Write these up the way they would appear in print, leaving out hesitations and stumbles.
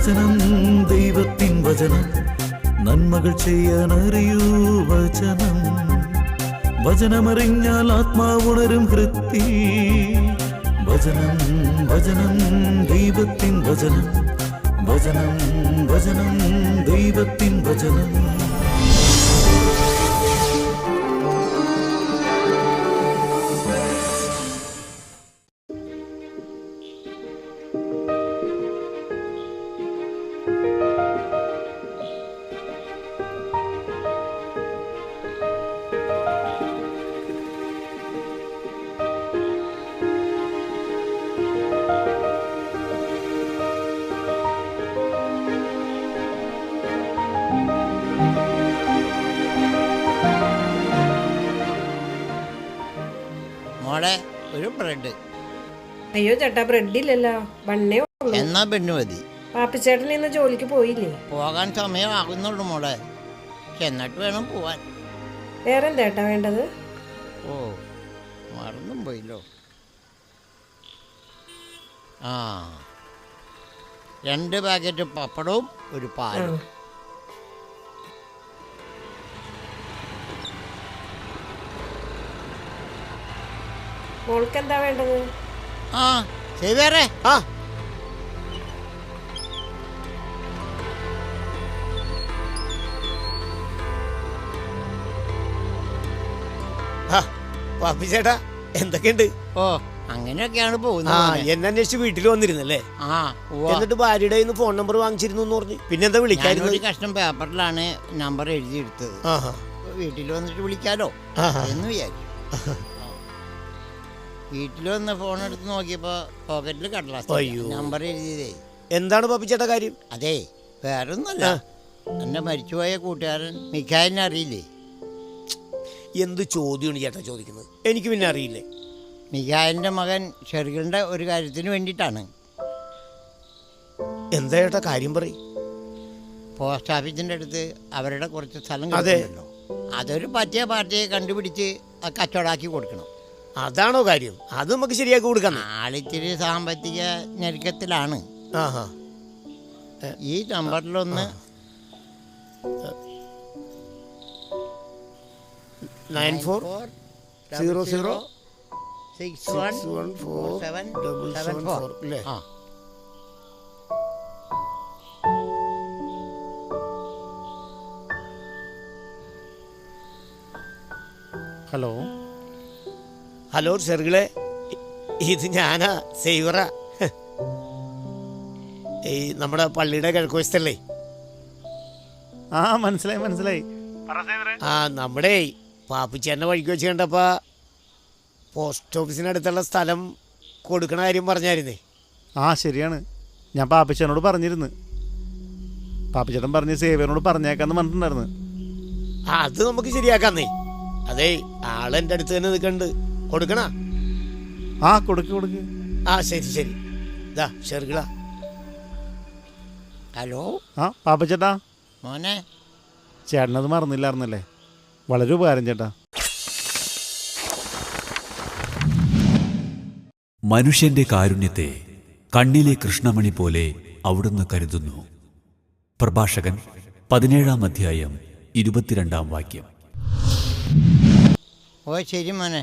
വചനം ദൈവത്തിൻ വചനം നന്മകൾ ചെയ്യാനറിയൂ വചനം. വചനമറിഞ്ഞാൽ ആത്മാവുണരും ഹൃത്തിൽ. വചനം വചനം ദൈവത്തിൻ വചനം. വചനം വചനം ദൈവത്തിൻ വചനം. മോളെ ഒരു ബ്രെഡ്. അയ്യോ ചേട്ടാ, ബ്രെഡ് ഇല്ലല്ലോ, ബണ്ണേ ഉള്ളൂ. എന്നാ ബെണ്ണു മതി. പാപ്പിച്ചേട്ടൻ ഇന്ന് ജോലിക്ക് പോയില്ലേ? പോകാൻ സമയമാകുന്നുള്ളൂ മോളെ, എന്നിട്ട് വേണം പോവാൻ. വേറെ എന്താ ചേട്ടാ വേണ്ടത്? ഓ മറന്നും പോയില്ലോ. ആ 2 പാക്കറ്റ് പപ്പടവും ഒരു പാലും. മോൾക്ക് എന്താ വേണ്ടത്? ആ ശരി വേറെ. ആ പാപ്പി ചേട്ടാ, എന്തൊക്കെയുണ്ട്? ഓ അങ്ങനെയൊക്കെയാണ് പോകുന്നത്. എന്നെ അന്വേഷിച്ച് വീട്ടിൽ വന്നിരുന്നല്ലേ? ആ എന്നിട്ട് ഭാര്യയുടെ ഫോൺ നമ്പർ വാങ്ങിച്ചിരുന്നു എന്ന് പറഞ്ഞു. പിന്നെന്താ വിളിക്കായിരുന്നു? ഒരു കഷ്ണം പേപ്പറിലാണ് നമ്പർ എഴുതിയെടുത്തത്. വീട്ടിൽ വന്നിട്ട് വിളിക്കാലോ എന്ന് വിചാരിച്ചു. വീട്ടിൽ വന്ന് ഫോൺ എടുത്ത് നോക്കിയപ്പോ പോക്കറ്റിൽ കടലാസ് നമ്പർ എഴുതിയതേ. എന്താണ് പാപ്പി ചേട്ടാ കാര്യം? അതെ വേറൊന്നുമല്ല, എന്റെ മരിച്ചുപോയ കൂട്ടുകാരൻ മിഖായിലിനെ അറിയില്ലേ? എന്ത് ചോദ്യമാണ് ചേട്ടാ ചോദിക്കുന്നത്? എനിക്ക് പിന്നെ അറിയില്ലേ. മിഖായിലിന്റെ മകൻ ഷെറികളുടെ ഒരു കാര്യത്തിന് വേണ്ടിയിട്ടാണ്. എന്താ ചേട്ടാ കാര്യം പറയും? പോസ്റ്റ് ഓഫീസിന്റെ അടുത്ത് അവരുടെ കുറച്ച് സ്ഥലം കിട്ടുമല്ലോ, അതൊരു പറ്റിയ പാർട്ടിയെ കണ്ടുപിടിച്ച് കച്ചവടാക്കി കൊടുക്കണം. അതാണോ കാര്യം? അത് നമുക്ക് ശരിയാക്കി കൊടുക്കാം. ആളിത്തിരി സാമ്പത്തിക ഞെരുക്കത്തിലാണ്. ഈ നമ്പറിലൊന്ന് 9400614774. ഹലോ ഹലോ ഷെറികളെ, ഇത് ഞാനാ സേവറാ. ഈ നമ്മുടെ പള്ളിയുടെ കിഴക്കുവശത്തല്ലേ? ആ മനസ്സിലായി. നമ്മുടെ പാപ്പിച്ചേട്ടൻ്റെ വഴിക്ക് വെച്ച് കണ്ടപ്പോൾ പോസ്റ്റ് ഓഫീസിനടുത്തുള്ള സ്ഥലം കൊടുക്കണ കാര്യം പറഞ്ഞായിരുന്നേ. ആ ശരിയാണ്, ഞാൻ പാപ്പിച്ചേട്ടനോട് പറഞ്ഞിരുന്നു. പാപ്പിച്ചേട്ടൻ പറഞ്ഞ് സേവ്യനോട് പറഞ്ഞേക്കാന്ന് പറഞ്ഞിട്ടുണ്ടായിരുന്നു. അത് നമുക്ക് ശരിയാക്കാന്നേ. അതെ, ആളെൻ്റെ അടുത്ത് തന്നെ നിൽക്കണ്ട്. കൊടുക്കണ? ആ കൊടുക്ക്. ആ ശരി. ഇതാ ഷെറികള. ഹലോ. ആ പാപ്പച്ചേട്ടാ മോനെ, ചേട്ടനത് മറന്നില്ലായിരുന്നല്ലേ? വളരെ ഉപകാരം ചേട്ടാ. മനുഷ്യന്റെ കാരുണ്യത്തെ കണ്ണിലെ കൃഷ്ണമണി പോലെ അവിടുന്ന് കരുതുന്നു. പ്രഭാഷകൻ 17-ാം അധ്യായം 22-ാം വാക്യം. ഓ ശരി മോനെ,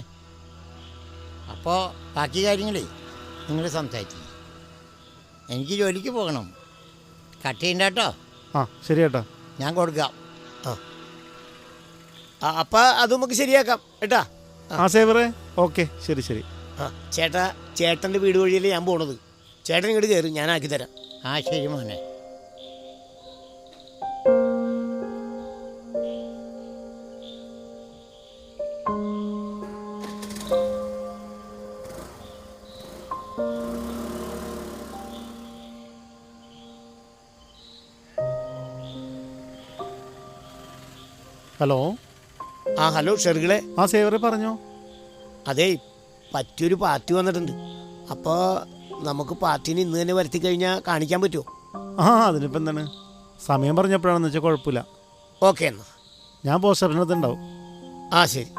അപ്പോൾ ബാക്കി കാര്യങ്ങളേ നിങ്ങൾ സംസാരിച്ചു. എനിക്ക് ജോലിക്ക് പോകണം. കട്ട് ചെയ്യണ്ട കേട്ടോ. ആ ശരി ചേട്ടാ, ഞാൻ കൊടുക്കാം. അപ്പം അത് നമുക്ക് ശരിയാക്കാം കേട്ടാ. ആ സേവറേ, ഓക്കെ ശരി. ചേട്ടാ, ചേട്ടൻ്റെ വീട് വഴിയല്ലേ ഞാൻ പോണത്. ചേട്ടൻ ഇങ്ങോട്ട് കയറി, ഞാൻ ആക്കി തരാം. ആ ശരി മോനെ. ഹലോ. ഹലോ ഷെറികളെ. ആ സേവറെ പറഞ്ഞോ. അതെ, പറ്റിയൊരു പാർട്ടി വന്നിട്ടുണ്ട്. അപ്പോൾ നമുക്ക് പാർട്ടീനെ ഇന്ന് തന്നെ വരുത്തി കഴിഞ്ഞാൽ കാണിക്കാൻ പറ്റുമോ? അതിനിപ്പോൾ എന്താണ്, സമയം പറഞ്ഞപ്പോഴാണെന്ന് വെച്ചാൽ കുഴപ്പമില്ല. ഓക്കെ എന്നാ ഞാൻ പോസ്റ്റ് ഓഫീസിനകത്ത് ഉണ്ടാവും. ശരി.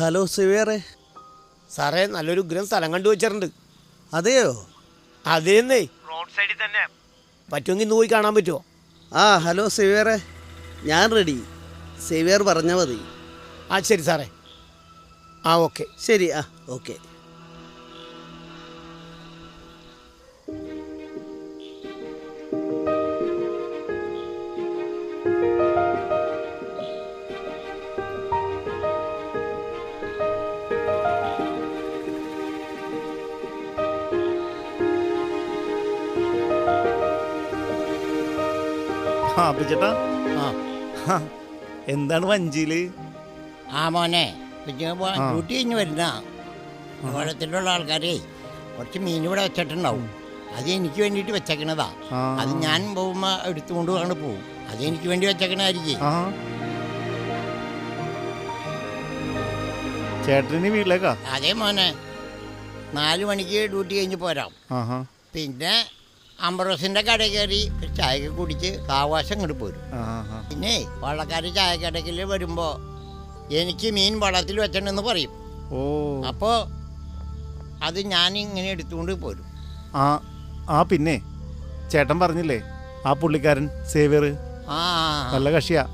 ഹലോ സിവേറെ. സാറേ നല്ലൊരു ഉഗ്രം സ്ഥലം കണ്ടു വെച്ചിട്ടുണ്ട്. അതെയോ? അതേന്നേ റോഡ് സൈഡിൽ തന്നെ. പറ്റുമെങ്കിൽ ഇന്ന് പോയി കാണാൻ പറ്റുമോ? ആ ഹലോ സേവിയറെ, ഞാൻ റെഡി. സേവിയർ പറഞ്ഞാൽ മതി. ആ ശരി സാറേ. ആ ഓക്കെ. ശരി. ആ ഓക്കെ. പാപ്പിച്ചേട്ടാ, ആ എന്താണ് വഞ്ചിയില്? ആ മോനെ ഡ്യൂട്ടി കഴിഞ്ഞ് വരുന്ന കോളത്തിലുള്ള ആൾക്കാരെ കുറച്ച് മീൻ ഇവിടെ വെച്ചിട്ടുണ്ടാവും. അത് എനിക്ക് വേണ്ടിയിട്ട് വെച്ചേക്കണതാ. അത് ഞാൻ പോകുമ്പോൾ എടുത്തുകൊണ്ട് കൊണ്ട് പോകും. അത് എനിക്ക് വേണ്ടി വെച്ചേക്കണായിരിക്കും. ചേട്ടന് വീട്ടിലേക്കാ? അതേ മോനെ, 4 മണിക്ക് ഡ്യൂട്ടി കഴിഞ്ഞ് പോരാം. പിന്നെ അംബ്രോസിന്റെ കടയിൽ കയറി ചായയൊക്കെ കുടിച്ച് കാവാശം ഇങ്ങോട്ട് പോരും. പിന്നെ വള്ളക്കാർ ചായക്കടയിൽ വരുമ്പോൾ എനിക്ക് മീൻ വള്ളത്തിൽ വെച്ചിട്ടുണ്ടെന്ന് പറയും. അപ്പോൾ അത് ഞാൻ ഇങ്ങനെ എടുത്തുകൊണ്ട് പോരും. പിന്നെ ചേട്ടൻ പറഞ്ഞില്ലേ ആ പുള്ളിക്കാരൻ സേവിയർ നല്ല കക്ഷിയാ.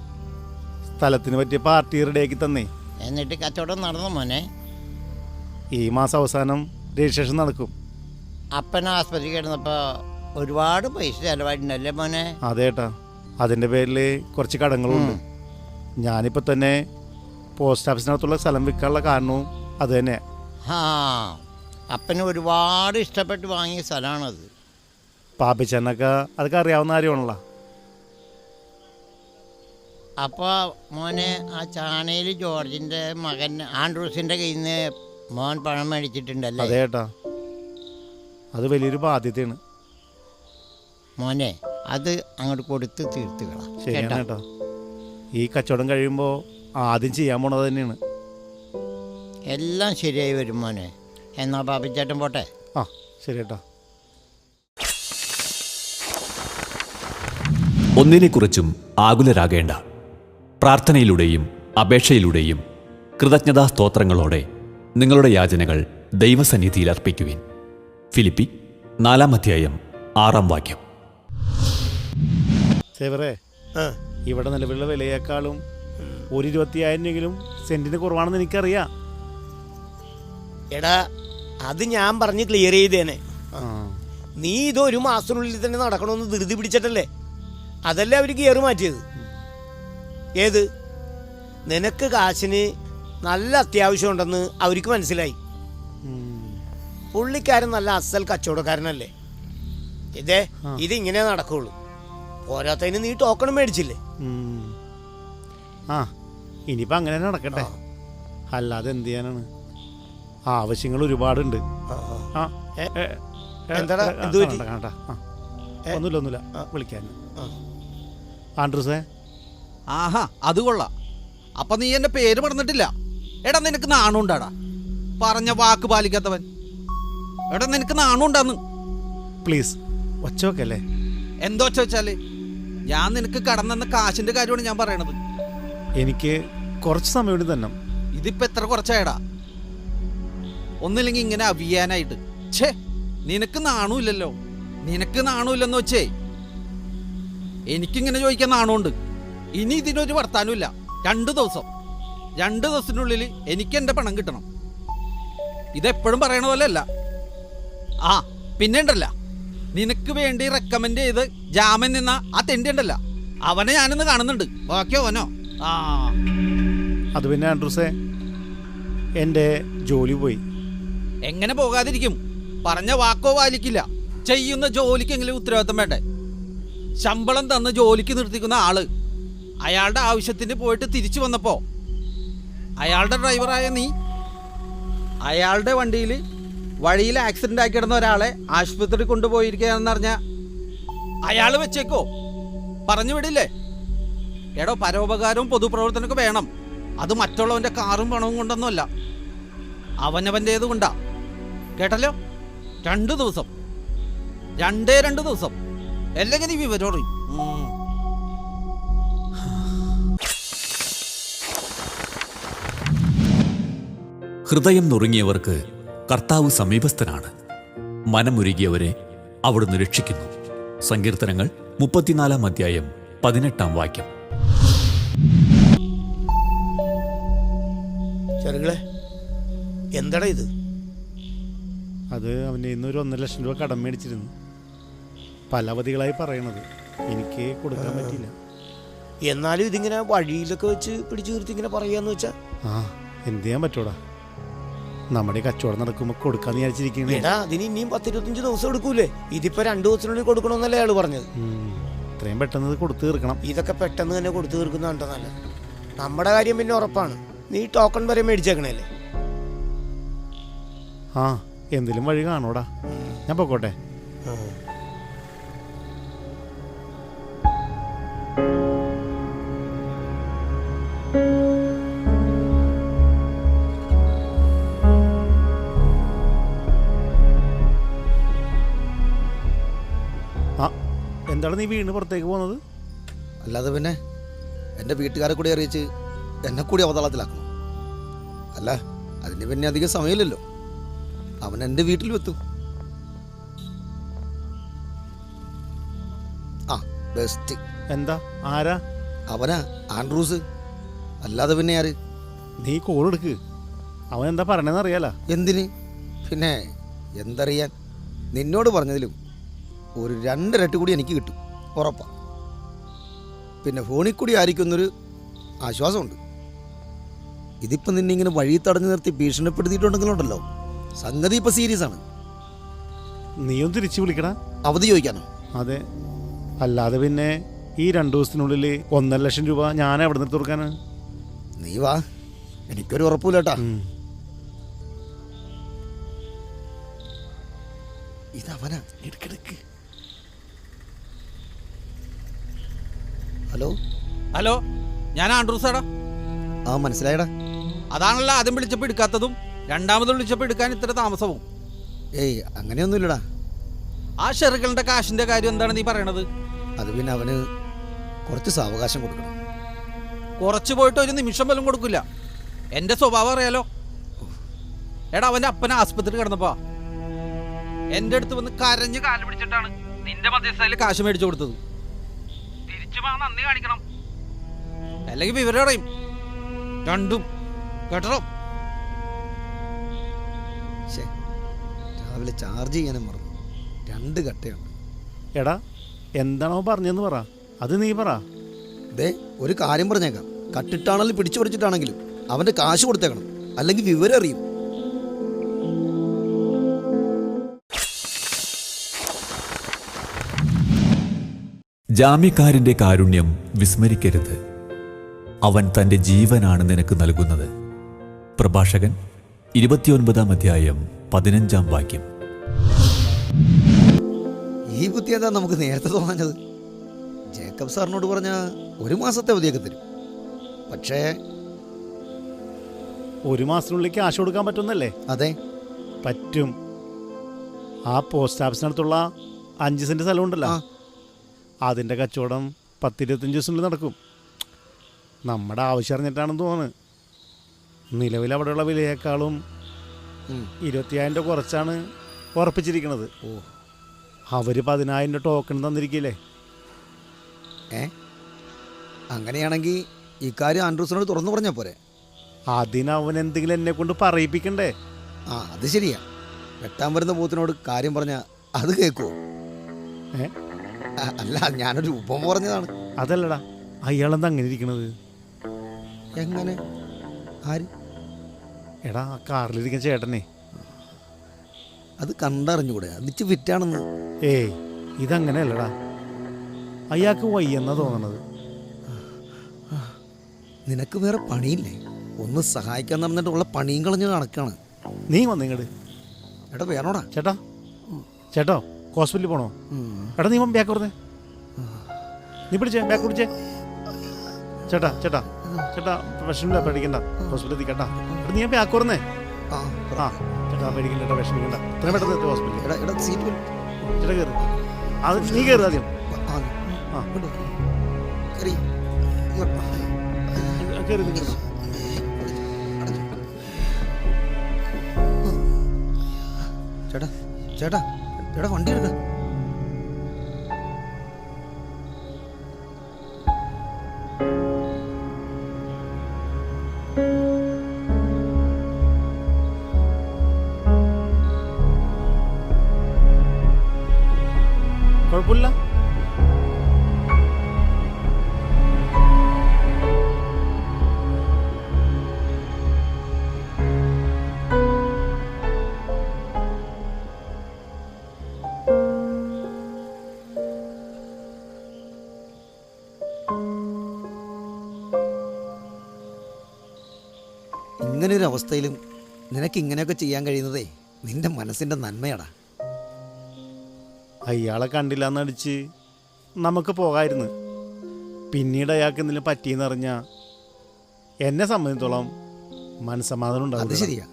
സ്ഥലത്തിന് പറ്റിയ പാർട്ടി റെഡിയാക്കി തന്നേ. എന്നിട്ട് കച്ചവടം നടന്നു മോനെ. ഈ മാസം അവസാനം രജിസ്ട്രേഷൻ നടക്കും. അപ്പൻ ആസ്പത്രി കിടന്നപ്പോൾ ഒരുപാട് പൈസ ചിലവായിട്ടുണ്ടല്ലേ മോനെ? അതേട്ടാ, അതിൻ്റെ പേരിൽ കുറച്ച് കടങ്ങളുണ്ട്. ഞാനിപ്പോൾ തന്നെ പോസ്റ്റ് ഓഫീസിനകത്തുള്ള സ്ഥലം വിൽക്കാനുള്ള കാരണവും അത് തന്നെ. അപ്പന് ഒരുപാട് ഇഷ്ടപ്പെട്ട് വാങ്ങിയ സ്ഥലമാണത്. പാപ്പിച്ചെന്നൊക്കെ അതൊക്കെ അറിയാവുന്ന കാര്യമാണല്ലോ. അപ്പോൾ മോനെ, ആ ചാണയിൽ ജോർജിൻ്റെ മകൻ ആൻഡ്രൂസിൻ്റെ കയ്യിൽ നിന്ന് മോൻ പണം മേടിച്ചിട്ടുണ്ടല്ലേ? അതേട്ടാ, അത് വലിയൊരു ബാധ്യതയാണ് മോനെ. അത് അങ്ങോട്ട് കൊടുത്ത് തീർത്തുകളാം. ശരിയാണ് കേട്ടോ. ഈ കച്ചവടം കഴിയുമ്പോൾ ആദ്യം ചെയ്യാൻ പോണത് തന്നെയാണ്. എല്ലാം ശരിയായി വരും മോനെ. എന്നാ പാപ്പിച്ചേട്ടൻ പോട്ടെ. ശരി കേട്ടോ. ഒന്നിനെക്കുറിച്ചും ആകുലരാകേണ്ട. പ്രാർത്ഥനയിലൂടെയും അപേക്ഷയിലൂടെയും കൃതജ്ഞതാ സ്തോത്രങ്ങളോടെ നിങ്ങളുടെ യാചനകൾ ദൈവസന്നിധിയിൽ അർപ്പിക്കുവിൻ. ഫിലിപ്പി 4:6 സേവറേ, ഇവിടെ നിലവിലുള്ള വിലയേക്കാളും 1,25,000 സെന്റിന് കുറവാണെന്ന് എനിക്കറിയാം. എടാ, അത് ഞാൻ പറഞ്ഞ് ക്ലിയർ ചെയ്തേനെ. നീ ഇത് 1 മാസത്തിനുള്ളിൽ തന്നെ നടക്കണമെന്ന് ധൃതി പിടിച്ചിട്ടല്ലേ? അതല്ലേ അവർ ഗിയർ മാറ്റിയത്. ഏത് നിനക്ക് കാശിന് നല്ല അത്യാവശ്യം ഉണ്ടെന്ന് അവർക്ക് മനസ്സിലായി. പുള്ളിക്കാരൻ നല്ല അസൽ കച്ചവടക്കാരനല്ലേ? ഇതിങ്ങനെ നടക്കുള്ളൂ. പോരാത്തതിന് നീ ടോക്കൺ മേടിച്ചില്ലേ? ഇനിയിപ്പോൾ അങ്ങനെ നടക്കട്ടെ, അല്ലാതെ എന്ത് ചെയ്യാനാണ്? ആവശ്യങ്ങൾ ഒരുപാടുണ്ട്. എന്താടാ, എന്ത് പറ്റി? ഒന്നുമില്ല, വിളിക്കാൻ. ആൻഡ്രൂസേ. ആഹാ, അത് കൊള്ളാം. അപ്പൊ നീ എന്റെ പേര് പറഞ്ഞിട്ടില്ല. എടാ, നിനക്ക് നാണുണ്ടാടാ? പറഞ്ഞ വാക്ക് പാലിക്കാത്തവൻ. എടാ, നിനക്ക് നാണുണ്ടാന്ന്? പ്ലീസ് ഒച്ചോക്കല്ലേ. എന്തോ ചോദിച്ചാല് ഞാൻ നിനക്ക് കടന്നെന്ന കാശിന്റെ കാര്യമാണ് ഞാൻ പറയണത്. എനിക്ക് കുറച്ച് സമയം കൂടി തന്നെ. ഇതിപ്പോ എത്ര കുറച്ചായടാ? ഒന്നില്ലെങ്കിൽ ഇങ്ങനെ അവിയാനായിട്ട്. ഛേ, നിനക്ക് നാണുമില്ലല്ലോ. നിനക്ക് നാണുമില്ലെന്ന് വെച്ചേ എനിക്കിങ്ങനെ ചോദിക്കാൻ നാണമുണ്ട്. ഇനി ഇതിനൊരു വർത്താനമില്ല. 2 ദിവസത്തിനുള്ളിൽ എനിക്ക് എൻ്റെ പണം കിട്ടണം. ഇതെപ്പോഴും പറയണ പോലെ അല്ല. പിന്നെ ഉണ്ടല്ല, നിനക്ക് വേണ്ടി റെക്കമെൻഡ് ചെയ്ത് ജാമ്യം നിന്ന ആ തെണ്ടി ഉണ്ടല്ല, അവനെ ഞാനിന്ന് കാണുന്നുണ്ട്. ഓക്കെ ഓനോ? അത് പിന്നെ ആൻഡ്രൂസേ, എൻ്റെ ജോലി പോയി. എങ്ങനെ പോകാതിരിക്കും? പറഞ്ഞ വാക്കോ പാലിക്കില്ല. ചെയ്യുന്ന ജോലിക്കെങ്കിലും ഉത്തരവാദിത്തം വേണ്ടേ? ശമ്പളം തന്ന് ജോലിക്ക് നിർത്തിക്കുന്ന ആള് അയാളുടെ ആവശ്യത്തിന് പോയിട്ട് തിരിച്ചു വന്നപ്പോ അയാളുടെ ഡ്രൈവറായ നീ അയാളുടെ വണ്ടിയിൽ വഴിയിൽ ആക്സിഡന്റ് ആക്കി കിടന്ന ഒരാളെ ആശുപത്രി കൊണ്ടുപോയിരിക്കുകയാണെന്ന് അറിഞ്ഞ അയാൾ വെച്ചേക്കോ? പറഞ്ഞു വിടില്ലേ? എടോ, പരോപകാരവും പൊതുപ്രവർത്തനമൊക്കെ വേണം. അത് മറ്റുള്ളവന്റെ കാറും പണവും കൊണ്ടൊന്നുമല്ല, അവനവൻ്റേത് കൊണ്ടാ. കേട്ടല്ലോ? 2 ദിവസം, 2 ദിവസം. അല്ലെങ്കിൽ നീ വിവരം അറിയും. ഹൃദയം നുറുങ്ങിയവർക്ക് കർത്താവ് സമീപസ്ഥനാണ്. മനമുരുകിയവരെ അവിടുന്ന് രക്ഷിക്കുന്നു. സങ്കീർത്തനങ്ങൾ 34 അധ്യായം 18 വാക്യം. ചെറുകളെ, എന്താടാ ഇത്? അത് അവൻ്റെ ഇന്നൊരു 1.5 ലക്ഷം രൂപ കടം മേടിച്ചിരുന്നു. പല അവധികളായി പറയണത്, എനിക്ക് കൊടുക്കാൻ പറ്റിയില്ല. എന്നാലും ഇതിങ്ങനെ വഴിയിലൊക്കെ വെച്ച് പിടിച്ചു നിർത്തി ഇങ്ങനെ പറയാന്ന് വെച്ചാ എന്ത് ചെയ്യാൻ പറ്റൂടാ? നമ്മുടെ കച്ചവടം നടക്കുമ്പോൾ കൊടുക്കാന്ന് വിചാരിച്ചിരിക്കണേ. എടാ, അതിന് ഇനിയും 10-25 ദിവസം എടുക്കൂലേ? ഇതിപ്പോ 2 ദിവസത്തിനുള്ളിൽ കൊടുക്കണമെന്നല്ലേ അയാൾ പറഞ്ഞത്. ഇത്രയും പെട്ടെന്ന് കൊടുത്തു തീർക്കണം. ഇതൊക്കെ പെട്ടെന്ന് തന്നെ കൊടുത്തു തീർക്കുന്നതാണ് നല്ലത്. നമ്മുടെ കാര്യം പിന്നെ ഉറപ്പാണ്. നീ ടോക്കൺ വരെ മേടിച്ചേക്കണല്ലേ? എന്തെങ്കിലും വഴി കാണൂടാ. ഞാൻ പൊക്കോട്ടെ. എന്താണ് നീ വീണ് പുറത്തേക്ക് പോകുന്നത്? അല്ലാതെ പിന്നെ എൻ്റെ വീട്ടുകാരെ കൂടി അറിയിച്ച് എന്നെ കൂടി അവതാളത്തിലാക്കണം. അല്ല, അതിന് പിന്നെ അധികം സമയമില്ലല്ലോ. അവൻ എൻ്റെ വീട്ടിൽ എത്തും. ബെസ്റ്റ്. എന്താ? ആരാ? അവനാ, ആൻഡ്രൂസ്. അല്ലാതെ പിന്നെ ആര്? നീ കോൾ എടുക്ക്. അവൻ എന്താ പറയണെന്ന് അറിയാലോ. എന്തിന്? പിന്നെ എന്തറിയാൻ? നിന്നോട് പറഞ്ഞതിലും ഒരു 2 ഇരട്ടി കൂടി എനിക്ക് കിട്ടും, ഉറപ്പാ. പിന്നെ ഫോണിൽ കൂടി ആയിരിക്കുന്നൊരു ആശ്വാസമുണ്ട്. ഇതിപ്പം നിന്നെ ഇങ്ങനെ വഴി തടഞ്ഞു നിർത്തി ഭീഷണിപ്പെടുത്തിയിട്ടുണ്ടെങ്കിലുണ്ടല്ലോ, സംഗതി ഇപ്പം സീരിയസ് ആണ്. നീയും തിരിച്ചു വിളിക്കടാ. അവധി ചോദിക്കാനോ? അതെ, അല്ലാതെ പിന്നെ ഈ 2 ദിവസത്തിനുള്ളിൽ 1.5 ലക്ഷം രൂപ ഞാൻ എവിടെ നിന്ന് തുറക്കാന്? നീ വാ, എനിക്കൊരു ഉറപ്പില്ല കേട്ടാ. ഇതവനാ. എടുക്കെടുക്ക്. ഹലോ ഹലോ, ഞാൻ ആൻഡ്രൂസാടാ. മനസ്സിലായടാ. അതാണല്ലോ ആദ്യം വിളിച്ചപ്പോൾ എടുക്കാത്തതും രണ്ടാമത് വിളിച്ചപ്പോൾ എടുക്കാൻ ഇത്ര താമസവും. ഏയ്, അങ്ങനെയൊന്നുമില്ലടാ. ആ ഷെറുകളുടെ കാശിന്റെ കാര്യം എന്താണ് നീ പറയണത്? അത് പിന്നെ അവന് കുറച്ച് സാവകാശം കൊടുക്കണം. കുറച്ച് പോയിട്ട് ഒരു നിമിഷം പോലും കൊടുക്കില്ല. എൻ്റെ സ്വഭാവം അറിയാലോ. എടാ, അവൻ്റെ അപ്പനെ ആസ്പത്രി കിടന്നപ്പോ എൻ്റെ അടുത്ത് വന്ന് കരഞ്ഞ് കാല് പിടിച്ചിട്ടാണ് നിന്റെ മധ്യസ്ഥയിൽ കാശ് മേടിച്ചു കൊടുത്തത്. തിരിച്ചു വാ, നന്ദി കാണിക്കണം, അല്ലെങ്കിൽ വിവരം അറിയും. രണ്ടും കേട്ടോ. രാവിലെ ചാർജ് ചെയ്യാനും മറന്നു. 2 കട്ടയുണ്ട്. എടാ, എന്താണോ പറഞ്ഞെന്ന് പറ. അത് നീ പറ. ദേ, ഒരു കാര്യം പറഞ്ഞേക്കാം. കട്ടിട്ടാണെങ്കിലും പിടിച്ചു പറിച്ചിട്ടാണെങ്കിലും അവൻ്റെ കാശ് കൊടുത്തേക്കണം, അല്ലെങ്കിൽ വിവരം അറിയും. ജാമ്യക്കാരൻ്റെ കാരുണ്യം വിസ്മരിക്കരുത്. അവൻ തൻ്റെ ജീവനാണ് നിനക്ക് നൽകുന്നത്. പ്രഭാഷകൻ 29 അധ്യായം 15 വാക്യം. ഈ ബുദ്ധി എന്താ നമുക്ക് നേരത്തെ തോന്നാഞ്ഞത്? ജേക്കബ് സാറിനോട് പറഞ്ഞ 1 മാസത്തെ അവധിയൊക്കെ തരും. പക്ഷേ 1 മാസത്തിനുള്ളിൽ ക്യാഷ് കൊടുക്കാൻ പറ്റുന്നല്ലേ? അതെ, പറ്റും. ആ പോസ്റ്റ് ഓഫീസിനടുത്തുള്ള 5 സെന്റ് സ്ഥലമുണ്ടല്ലോ, അതിൻ്റെ കച്ചവടം 10-25 ദിവസത്തിനുള്ളിൽ നടക്കും. നമ്മുടെ ആവശ്യം അറിഞ്ഞിട്ടാണെന്ന് തോന്നുന്നു. നിലവിൽ അവിടെയുള്ള വിലയേക്കാളും 25,000 രൂപ കുറച്ചാണ് ഉറപ്പിച്ചിരിക്കുന്നത്. അവർ 10,000 ടോക്കൺ തന്നിരിക്കില്ലേ? അങ്ങനെയാണെങ്കിൽ ഈ കാര്യം ആൻഡ്രൂസിനോട് തുറന്നു പറഞ്ഞാൽ പോരെ? അതിനവൻ എന്തെങ്കിലും എന്നെ കൊണ്ട് പറയിപ്പിക്കണ്ടേ? അത് ശരിയാ. വെട്ടാൻ വരുന്ന പോത്തിനോട് കാര്യം പറഞ്ഞാൽ അത് കേൾക്കുമോ? അല്ല, ഞാനൊരു ഉപമ പറഞ്ഞതാണ്. അതല്ലടാ, അയാളെന്താ അങ്ങനെ ഇരിക്കണത്? എങ്ങനെ? ആര്? എടാ, ആ കാറിലിരിക്കുന്ന ചേട്ടനെ. അത് കണ്ടറിഞ്ഞൂടെ? അതിച്ച് ഫിറ്റാണെന്ന്. ഏയ്, ഇതങ്ങനെയല്ലടാ. അയാൾക്ക് വയ്യെന്നാ തോന്നണത്. നിനക്ക് വേറെ പണിയില്ലേ? ഒന്ന് സഹായിക്കാൻ നടന്നിട്ടുള്ള പണിയും കളഞ്ഞ് കണക്കാണ്. നീ വന്നിങ്ങട്. എടാ, വേണോടാ? ചേട്ടോ ഹോസ്പിറ്റലിൽ പോണോ? എടാ, നീ ബാക്ക് കൊടുത്തേ. നീ പിടിച്ചേ, ബാക്ക് പിടിച്ചേ. ചേട്ടാ വിഷമില്ല, പേടിക്കണ്ട. ഹോസ്പിറ്റലിൽ എത്തിക്കട്ടാ. എടാ, നീ ബാക്ക് കൊടുന്നേ. ചേട്ടാ, പേടിക്കണ്ട, വിഷമിക്കണ്ട. ഇത്രയും പെട്ടെന്ന് എത്തി ഹോസ്പിറ്റലിൽ. സീറ്റ് ചേട്ടാ, കയറി. അത് നീ കയറി ആദ്യം. കയറി. ചേട്ടാ ചേട്ടാ ചേട്ടാ വണ്ടി എടുക്ക. കുഴപ്പമില്ല. ഇങ്ങനൊരു അവസ്ഥയിലും നിനക്ക് ഇങ്ങനെയൊക്കെ ചെയ്യാൻ കഴിയുന്നതേ നിന്റെ മനസ്സിന്റെ നന്മയാടാ. അയാളെ കണ്ടില്ല എന്നടിച്ച് നമുക്ക് പോകായിരുന്നു. പിന്നീട് അയാൾക്ക് എന്തെങ്കിലും പറ്റിയെന്നറിഞ്ഞ എന്നെ സംബന്ധിച്ചോളം മനസ്സമാധാനം അത് ഉണ്ടാവും. ശരിയാ.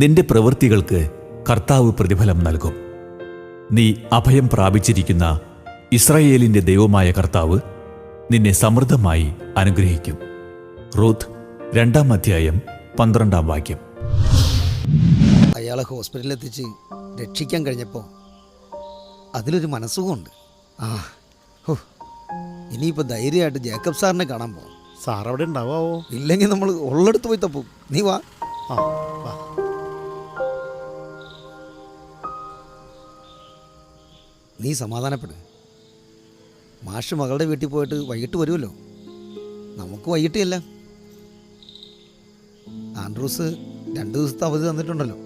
നിന്റെ പ്രവൃത്തികൾക്ക് കർത്താവ് പ്രതിഫലം നൽകും. നീ അഭയം പ്രാപിച്ചിരിക്കുന്ന ഇസ്രായേലിന്റെ ദൈവമായ കർത്താവ് നിന്നെ സമൃദ്ധമായി അനുഗ്രഹിക്കും. റൂത്ത് 2-ാം അധ്യായം 12-ാം വാക്യം. അയാളെ ഹോസ്പിറ്റലിൽ എത്തിച്ച് രക്ഷിക്കാൻ കഴിഞ്ഞപ്പോൾ അതിലൊരു മനസ്സുഖമുണ്ട്. ആ ഹോ, ഇനിയിപ്പോൾ ധൈര്യമായിട്ട് ജേക്കബ് സാറിനെ കാണാൻ പോകാം. സാർ അവിടെ ഉണ്ടാവോ? ഇല്ലെങ്കിൽ നമ്മൾ ഉള്ളെടുത്ത് പോയി തപ്പും. നീ വാ. ആ വാ. നീ സമാധാനപ്പെടും. മാഷ് മകളുടെ വീട്ടിൽ പോയിട്ട് വൈകിട്ട് വരുമല്ലോ. നമുക്ക് വൈകിട്ടല്ല. ആൻഡ്രൂസ് 2 ദിവസത്തെ അവധി തന്നിട്ടുണ്ടല്ലോ.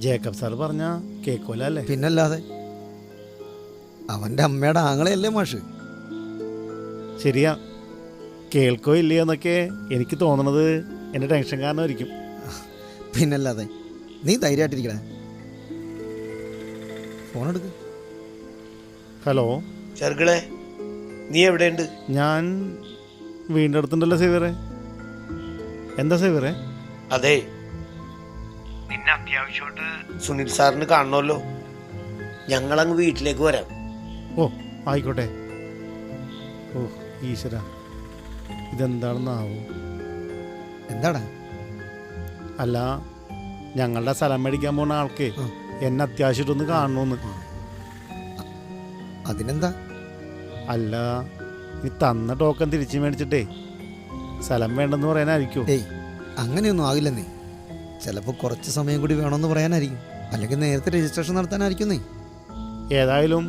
ജേക്കബ് സാർ പറഞ്ഞ കേക്കോല അല്ലേ? പിന്നല്ലാതെ അവൻ്റെ അമ്മയുടെ ആങ്ങളെയല്ലേ മാഷ്. ശരിയാ. കേൾക്കോ ഇല്ലയോ എന്നൊക്കെ എനിക്ക് തോന്നണത് എൻ്റെ ടെൻഷൻ കാരണമായിരിക്കും. പിന്നല്ലാതെ നീ ധൈര്യമായിട്ടിരിക്കണേ. ഫോണെടുക്ക്. ഹലോ ചെറുകളെ, നീ എവിടെയുണ്ട്? ഞാൻ വീടിൻ്റെ അടുത്തുണ്ടല്ലോ സേവറെ. എന്താ സേവറെ? അതെ, നിന്നെ അത്യാവശ്യമായിട്ട് സുനിൽ സാറിന് കാണണമല്ലോ. ഞങ്ങളങ്ങ് വീട്ടിലേക്ക് വരാം. ഓ ആയിക്കോട്ടെ. ഓ ഈശ്വര, ഇതെന്താണെന്നാവോ? എന്താടാ? അല്ല, ഞങ്ങളുടെ സ്ഥലം മേടിക്കാൻ പോകുന്ന ആൾക്ക് എന്നെ അത്യാവശ്യമായിട്ടൊന്ന് കാണണമെന്ന്. അതിനെന്താ? അല്ല, നീ തന്ന ടോക്കൺ തിരിച്ചു മേടിച്ചിട്ടേ സ്ഥലം വേണ്ടെന്ന് പറയാനായിരിക്കും. ഏയ്, അങ്ങനെയൊന്നും ആകില്ലെന്നേ. ചിലപ്പോൾ കുറച്ച് സമയം കൂടി വേണമെന്ന് പറയാനായിരിക്കും. അല്ലെങ്കിൽ നേരത്തെ രജിസ്ട്രേഷൻ നടത്താനായിരിക്കുന്നേ. ഏതായാലും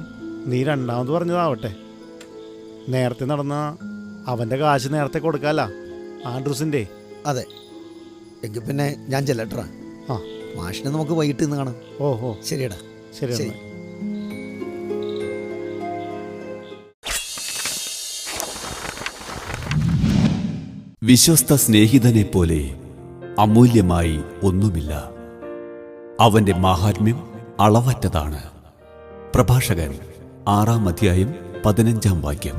നീ രണ്ടാമത് പറഞ്ഞതാവട്ടെ. നേരത്തെ നടന്ന അവൻ്റെ കാശ് നേരത്തെ കൊടുക്കാല്ല ആൻഡ്രൂസിൻ്റെ. അതെ, എങ്കിൽ പിന്നെ ഞാൻ ചെല്ലട്ടാ. ആ, മാഷിനെ നമുക്ക് വൈകിട്ട് ഇന്ന് കാണാം. ഓഹോ ശരിയടാ. ശരി. ശരി. വിശ്വസ്ത സ്നേഹിതനെ പോലെ അമൂല്യമായി ഒന്നുമില്ല. അവന്റെ മാഹാത്മ്യം അളവറ്റതാണ്. പ്രഭാഷകൻ 6-ാം അധ്യായം 15-ാം വാക്യം.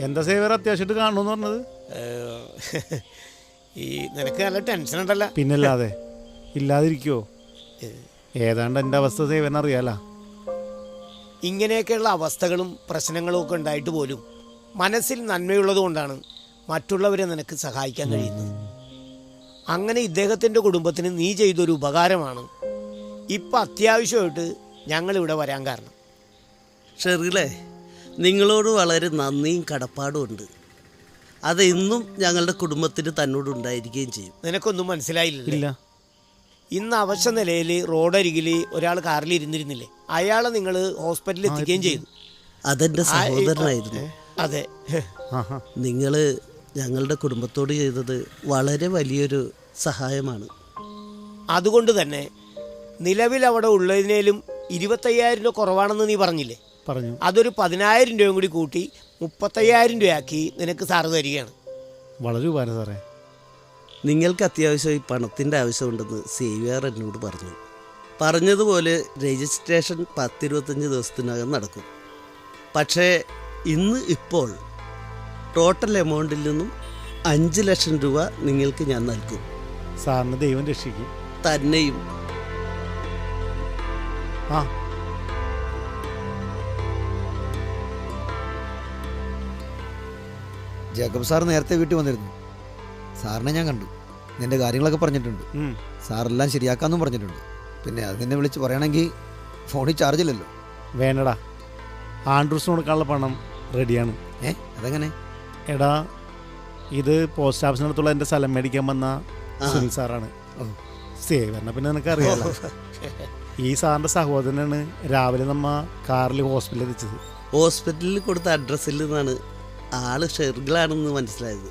എന്താ സേവർ അത്യാവശ്യമായിട്ട് കാണണമെന്ന് പറഞ്ഞത്? ഈ നിനക്ക് നല്ല ടെൻഷൻ ഉണ്ടല്ലോ. പിന്നല്ലാതെ ഇല്ലാതിരിക്കുവോ? ഏതാണ്ട് എൻ്റെ അവസ്ഥ സേവൻ അറിയാലോ. ഇങ്ങനെയൊക്കെയുള്ള അവസ്ഥകളും പ്രശ്നങ്ങളും ഒക്കെ ഉണ്ടായിട്ട് പോലും മനസ്സിൽ നന്മയുള്ളത് കൊണ്ടാണ് മറ്റുള്ളവരെ നിനക്ക് സഹായിക്കാൻ കഴിയുന്നത്. അങ്ങനെ ഇദ്ദേഹത്തിൻ്റെ കുടുംബത്തിന് നീ ചെയ്തൊരു ഉപകാരമാണ് ഇപ്പം അത്യാവശ്യമായിട്ട് ഞങ്ങളിവിടെ വരാൻ കാരണം. ഷെറിലെ, നിങ്ങളോട് വളരെ നന്ദിയും കടപ്പാടും ഉണ്ട്. അതെന്നും ഞങ്ങളുടെ കുടുംബത്തിന് തന്നോടുണ്ടായിരിക്കുകയും ചെയ്യും. നിനക്കൊന്നും മനസ്സിലായില്ല. ഇല്ല. ഇന്ന് അവശ്യ നിലയിൽ റോഡരികിൽ ഒരാൾ കാറിൽ ഇരുന്നിരുന്നില്ലേ, അയാളെ നിങ്ങൾ ഹോസ്പിറ്റലിൽ എത്തിക്കുകയും ചെയ്തു. അതെൻ്റെ സഹോദരനായിരുന്നു. അതെ, നിങ്ങൾ ഞങ്ങളുടെ കുടുംബത്തോട് ചെയ്തത് വളരെ വലിയൊരു സഹായമാണ്. അതുകൊണ്ട് തന്നെ നിലവിൽ അവിടെ ഉള്ളതിനേലും 25,000 രൂപ കുറവാണെന്ന് നീ പറഞ്ഞില്ലേ? പറഞ്ഞു. അതൊരു 10,000 രൂപയും കൂടി കൂട്ടി 35,000 രൂപയാക്കി നിനക്ക് സാറ് തരികയാണ്. വളരെ ഉപകാരം സാറേ. നിങ്ങൾക്ക് അത്യാവശ്യം ഈ പണത്തിൻ്റെ ആവശ്യമുണ്ടെന്ന് സേവ്യർ എന്നോട് പറഞ്ഞു. പറഞ്ഞതുപോലെ രജിസ്ട്രേഷൻ 10-25 ദിവസത്തിനകം നടക്കും. പക്ഷേ ഇപ്പോൾ ടോട്ടൽ എമൗണ്ടിൽ നിന്നും 5 ലക്ഷം രൂപ നിങ്ങൾക്ക് ഞാൻ നൽകും. സാറിന് ദൈവം രക്ഷിക്കും. തന്നെയും. ആ ജേക്കബ് സാർ നേരത്തെ വീട്ടിൽ വന്നിരുന്നു. സാറിനെ ഞാൻ കണ്ടു. നിന്റെ കാര്യങ്ങളൊക്കെ പറഞ്ഞിട്ടുണ്ട്. സാറെല്ലാം ശരിയാക്കാമെന്നും പറഞ്ഞിട്ടുണ്ട്. പിന്നെ അത് നിന്നെ വിളിച്ച് പറയണമെങ്കിൽ ഫോണിൽ ചാർജ് ഇല്ലല്ലോ. വേണ്ടടാ, ആൻഡ്രൂസിന് കൊടുക്കാനുള്ള പണം റെഡിയാണ്. അതെങ്ങനെ? എടാ, ഇത് പോസ്റ്റ് ഓഫീസിനടുത്തുള്ള എൻ്റെ സ്ഥലം മേടിക്കാൻ വന്ന സുനിൽ സാറാണ്. സേവരണ പിന്നെ നിനക്കറിയാലോ. ഈ സാറിൻ്റെ സഹോദരനാണ് രാവിലെ നമ്മ കാറിൽ ഹോസ്പിറ്റലിൽ എത്തിച്ചത്. ഹോസ്പിറ്റലിൽ കൊടുത്ത അഡ്രസ്സിൽ നിന്നാണ് ആള് ഷെർഗിളാണെന്ന് മനസ്സിലായത്.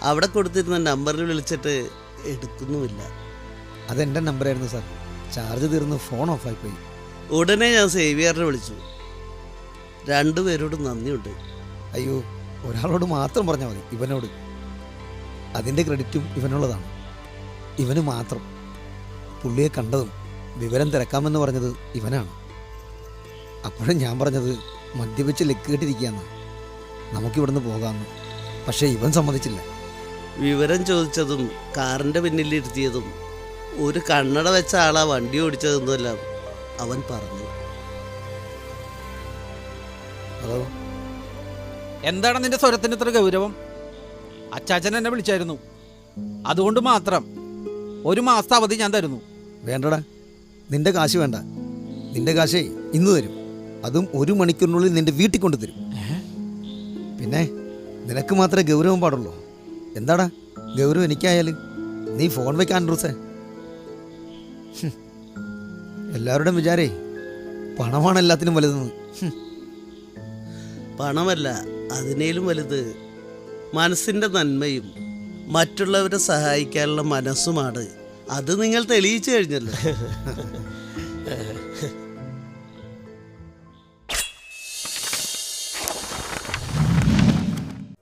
അവിടെ കൊടുത്തിരുന്ന നമ്പറിൽ വിളിച്ചിട്ട് എടുക്കുന്നുമില്ല. അതെൻ്റെ നമ്പറായിരുന്നു സാർ. ചാർജ് തീർന്ന് ഫോൺ ഓഫായി പോയി. ഉടനെ ഞാൻ സേവിയറിനെ വിളിച്ചു. രണ്ടുപേരോട് നന്ദിയുണ്ട്. അയ്യോ, ഒരാളോട് മാത്രം പറഞ്ഞാൽ മതി, ഇവനോട്. അതിൻ്റെ ക്രെഡിറ്റും ഇവനുള്ളതാണ്. ഇവന് മാത്രം. പുള്ളിയെ കണ്ടതും വിവരം തിരക്കാമെന്ന് പറഞ്ഞത് ഇവനാണ്. അപ്പോഴും ഞാൻ പറഞ്ഞത് മദ്യപിച്ച് ലെക്ക് കെട്ടിരിക്കുകയെന്ന്, നമുക്കിവിടുന്ന് പോകാമെന്ന്. പക്ഷേ ഇവൻ സമ്മതിച്ചില്ല. വിവരം ചോദിച്ചതും കാറിൻ്റെ പിന്നിലിരുത്തിയതും ഒരു കണ്ണട വെച്ച ആളാ വണ്ടി ഓടിച്ചതെന്നെല്ലാം അവൻ പറഞ്ഞു. ഹലോ, എന്താണ് നിന്റെ സ്വരത്തിന് ഇത്ര ഗൗരവം? അച്ചാച്ചൻ എന്നെ വിളിച്ചായിരുന്നു. അതുകൊണ്ട് മാത്രം 1 മാസത്തെ അവധി ഞാൻ തരുന്നു. വേണ്ടടാ, നിന്റെ കാശ് വേണ്ട. നിന്റെ കാശേ ഇന്ന് തരും. അതും 1 മണിക്കൂറിനുള്ളിൽ നിന്റെ വീട്ടിൽ കൊണ്ടു തരും. പിന്നെ നിനക്ക് മാത്രമേ ഗൗരവം പാടുള്ളൂ. എന്താടാ ഗൗരവം എനിക്കായാലും? നീ ഫോൺ വെക്കാൻ ആൻഡ്രൂസേ. എല്ലാവരുടെയും വിചാരേ പണമാണ് എല്ലാത്തിനും വലുതെന്ന്. പണമല്ല, അതിനേലും വലുത് മനസ്സിൻ്റെ നന്മയും മറ്റുള്ളവരെ സഹായിക്കാനുള്ള മനസ്സുമാണ്. അത് നിങ്ങൾ തെളിയിച്ചു കഴിഞ്ഞല്ലോ.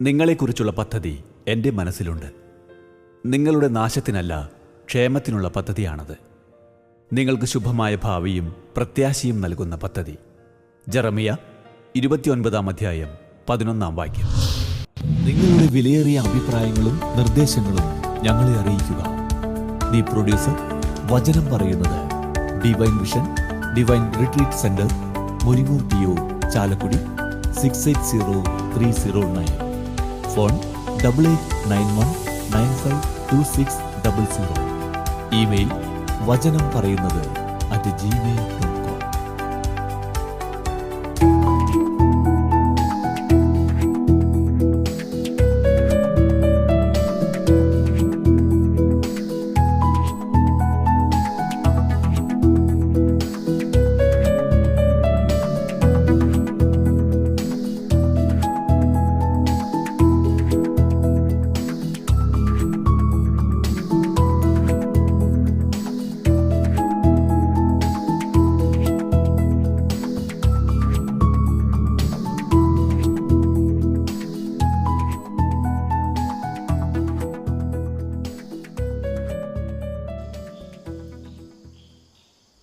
നിങ്ങളെക്കുറിച്ചുള്ള പദ്ധതി എൻ്റെ മനസ്സിലുണ്ട്. നിങ്ങളുടെ നാശത്തിനല്ല, ക്ഷേമത്തിനുള്ള പദ്ധതിയാണത്. നിങ്ങൾക്ക് ശുഭമായ ഭാവിയും പ്രത്യാശയും നൽകുന്ന പദ്ധതി. ജെറമിയ 29-ാം അധ്യായം 11-ാം വാക്യം. നിങ്ങളുടെ വിലയേറിയ അഭിപ്രായങ്ങളും നിർദ്ദേശങ്ങളും ഞങ്ങളെ അറിയിക്കുക. ദി പ്രൊഡ്യൂസർ, വചനം പറയുന്നത്, divine vision, divine retreat centre, Muringoor PO, Chalakudy 680309. Phone 8891952600. Email വചനം പറയുന്നത് @gmail.com.